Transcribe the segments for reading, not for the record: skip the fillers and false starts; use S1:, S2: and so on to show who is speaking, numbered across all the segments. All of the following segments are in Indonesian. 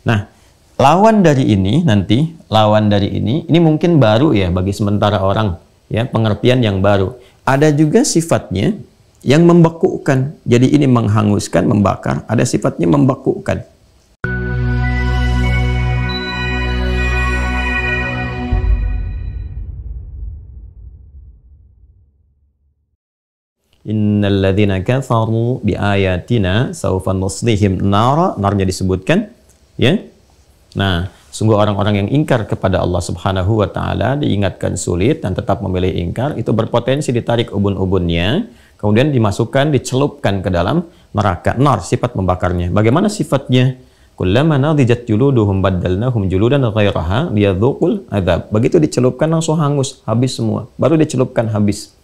S1: Nah, lawan dari ini mungkin baru ya bagi sementara orang, ya, pengertian yang baru. Ada juga sifatnya yang membekukan. Jadi ini menghanguskan, membakar, ada sifatnya membekukan. Innal ladzina kafaru bi ayatina sawfa nuslihim nara, narnya disebutkan, ya. Nah, sungguh orang-orang yang ingkar kepada Allah Subhanahu wa taala diingatkan sulit dan tetap memilih ingkar, itu berpotensi ditarik ubun-ubunnya, kemudian dimasukkan, dicelupkan ke dalam neraka. Nar, sifat membakarnya. Bagaimana sifatnya? Kullama nadijat juluduhum baddalnahum juludan ghairaha liyadzuqul adzab. Begitu dicelupkan langsung hangus, habis semua. Baru dicelupkan habis.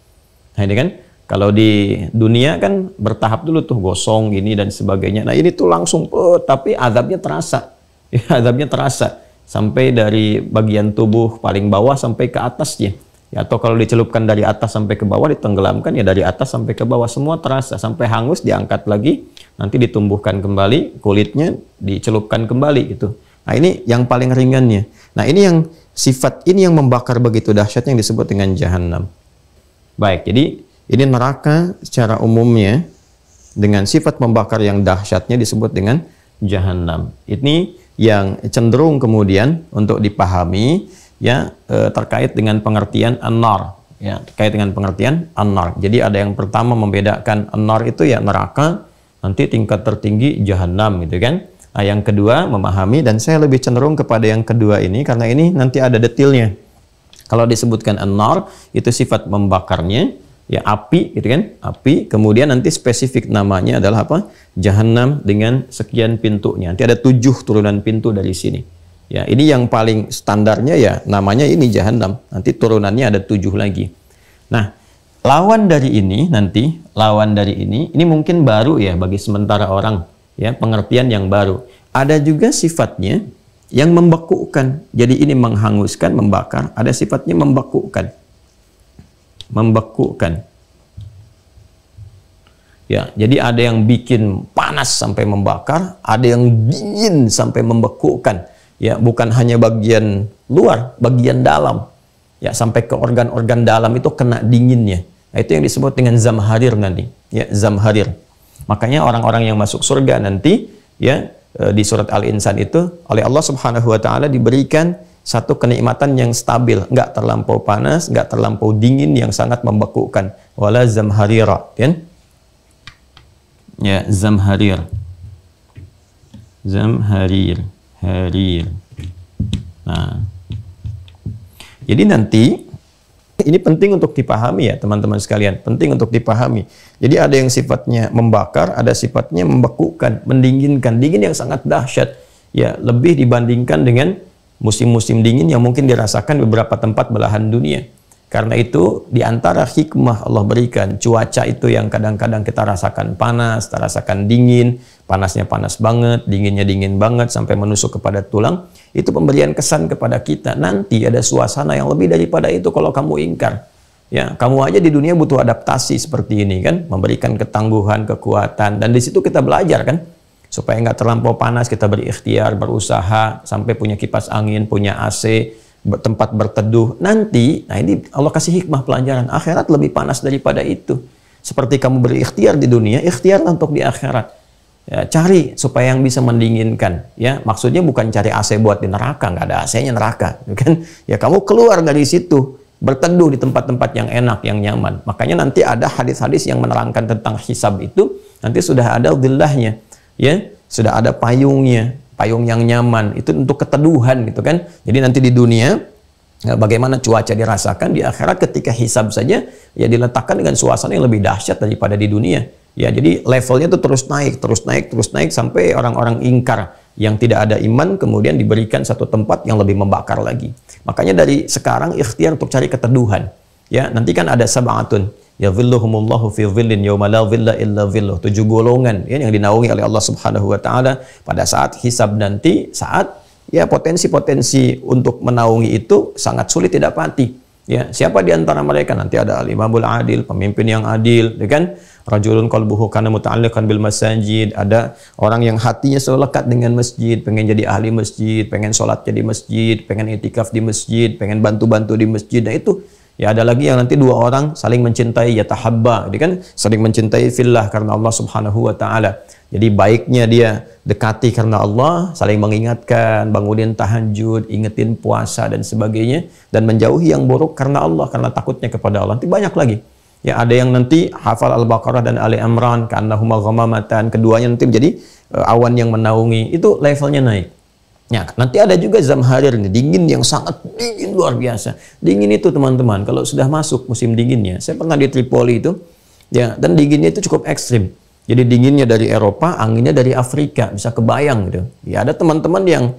S1: Nah, ini kan kalau di dunia kan bertahap dulu tuh, gosong ini dan sebagainya. Nah, ini tuh langsung tapi azabnya terasa. Ya, azabnya terasa sampai dari bagian tubuh paling bawah sampai ke atasnya. Ya, atau kalau dicelupkan dari atas sampai ke bawah, ditenggelamkan ya dari atas sampai ke bawah, semua terasa sampai hangus, diangkat lagi, nanti ditumbuhkan kembali, kulitnya dicelupkan kembali gitu. Nah, ini yang paling ringannya. Nah, ini yang sifat ini yang membakar begitu dahsyat yang disebut dengan jahanam. Baik, jadi ini neraka secara umumnya dengan sifat membakar yang dahsyatnya disebut dengan jahanam. Ini yang cenderung kemudian untuk dipahami, ya, terkait dengan pengertian an-nar, ya, terkait dengan pengertian an-nar. Jadi ada yang pertama membedakan an-nar itu ya neraka, nanti tingkat tertinggi jahanam gitu kan. Nah, yang kedua memahami, dan saya lebih cenderung kepada yang kedua ini karena ini nanti ada detailnya. Kalau disebutkan an-nar itu sifat membakarnya, ya, api gitu kan, api, kemudian nanti spesifik namanya adalah apa? Jahanam dengan sekian pintunya. Nanti ada 7 turunan pintu dari sini. Ya, ini yang paling standarnya ya namanya ini jahanam. Nanti turunannya ada 7 lagi. Nah, lawan dari ini ini mungkin baru ya bagi sementara orang, ya, pengertian yang baru. Ada juga sifatnya yang membekukan. Jadi ini menghanguskan, membakar, ada sifatnya membekukan. Ya, jadi ada yang bikin panas sampai membakar, ada yang dingin sampai membekukan. Ya, bukan hanya bagian luar, bagian dalam. Ya, sampai ke organ-organ dalam itu kena dinginnya. Nah, itu yang disebut dengan zamharir nanti. Ya, zamharir. Makanya orang-orang yang masuk surga nanti, ya, di surat Al-Insan itu oleh Allah Subhanahu wa taala diberikan satu kenikmatan yang stabil, nggak terlampau panas, nggak terlampau dingin yang sangat membekukan. Wala zamharira, kan? Ya, zamharir. Harir. Nah, jadi nanti ini penting untuk dipahami ya teman-teman sekalian, penting untuk dipahami. Jadi ada yang sifatnya membakar, ada sifatnya membekukan, mendinginkan, dingin yang sangat dahsyat. Ya, lebih dibandingkan dengan musim-musim dingin yang mungkin dirasakan beberapa tempat belahan dunia. Karena itu di antara hikmah Allah berikan cuaca itu yang kadang-kadang kita rasakan panas, kita rasakan dingin, panasnya panas banget, dinginnya dingin banget sampai menusuk kepada tulang. Itu pemberian kesan kepada kita. Nanti ada suasana yang lebih daripada itu kalau kamu ingkar. Ya, kamu aja di dunia butuh adaptasi seperti ini kan, memberikan ketangguhan, kekuatan, dan di situ kita belajar kan. Supaya nggak terlampau panas, kita berikhtiar, berusaha, sampai punya kipas angin, punya AC, tempat berteduh. Nanti, nah ini Allah kasih hikmah pelajaran. Akhirat lebih panas daripada itu. Seperti kamu berikhtiar di dunia, ikhtiarlah untuk di akhirat. Ya, cari supaya yang bisa mendinginkan. Ya, maksudnya bukan cari AC buat di neraka, nggak ada AC-nya neraka. Kan? Ya, kamu keluar dari situ, berteduh di tempat-tempat yang enak, yang nyaman. Makanya nanti ada hadis-hadis yang menerangkan tentang hisab itu, nanti sudah ada dhillahnya. Ya, sudah ada payungnya, payung yang nyaman, itu untuk keteduhan gitu kan. Jadi nanti di dunia bagaimana cuaca dirasakan, di akhirat ketika hisab saja ya diletakkan dengan suasana yang lebih dahsyat daripada di dunia. Ya, jadi levelnya itu terus naik sampai orang-orang ingkar yang tidak ada iman kemudian diberikan satu tempat yang lebih membakar lagi. Makanya dari sekarang ikhtiar untuk cari keteduhan. Ya, nanti kan ada sab'atun ya dhilluhumullahu fi dhillin yawma la dhilla illa dhilluh. 7 golongan ya, yang dinaungi oleh Allah Subhanahu wa taala pada saat hisab nanti, saat ya potensi-potensi untuk menaungi itu sangat sulit didapati. Ya, siapa di antara mereka? Nanti ada al-imamul adil, pemimpin yang adil, ya kan? Rajulun qalbuhu kana muta'alliqan bil masajid, ada orang yang hatinya selalu lekat dengan masjid, pengen jadi ahli masjid, pengen sholatnya di masjid, pengen itikaf di masjid, pengen bantu-bantu di masjid. Nah itu ya, ada lagi yang nanti dua orang saling mencintai, yatahabba, jadi kan saling mencintai fillah karena Allah Subhanahu wa taala. Jadi baiknya dia dekati karena Allah, saling mengingatkan, bangunin tahajud, ingetin puasa dan sebagainya, dan menjauhi yang buruk karena Allah, karena takutnya kepada Allah. Nanti banyak lagi. Ya, ada yang nanti hafal Al-Baqarah dan Ali Imran karena huma ghamamatan, keduanya nanti menjadi awan yang menaungi. Itu levelnya naik. Ya, nanti ada juga zamharir ini, dingin yang sangat dingin luar biasa. Dingin itu teman-teman, kalau sudah masuk musim dinginnya, saya pernah di Tripoli itu, ya, dan dinginnya itu cukup ekstrim. Jadi dinginnya dari Eropa, anginnya dari Afrika, bisa kebayang gitu. Ya, ada teman-teman yang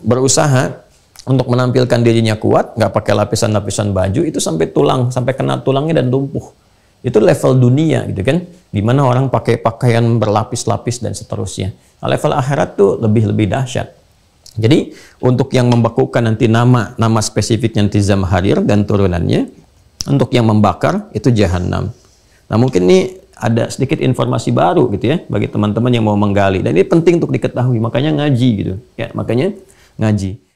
S1: berusaha untuk menampilkan dirinya kuat, nggak pakai lapisan-lapisan baju, itu sampai tulang, sampai kena tulangnya dan lumpuh. Itu level dunia gitu kan, dimana orang pakai pakaian berlapis-lapis dan seterusnya. Nah, level akhirat tuh lebih dahsyat. Jadi untuk yang membekukan nanti nama spesifik nanti zamharir dan turunannya, untuk yang membakar itu jahanam. Nah mungkin ini ada sedikit informasi baru gitu ya bagi teman-teman yang mau menggali, dan ini penting untuk diketahui, makanya ngaji gitu ya, makanya ngaji.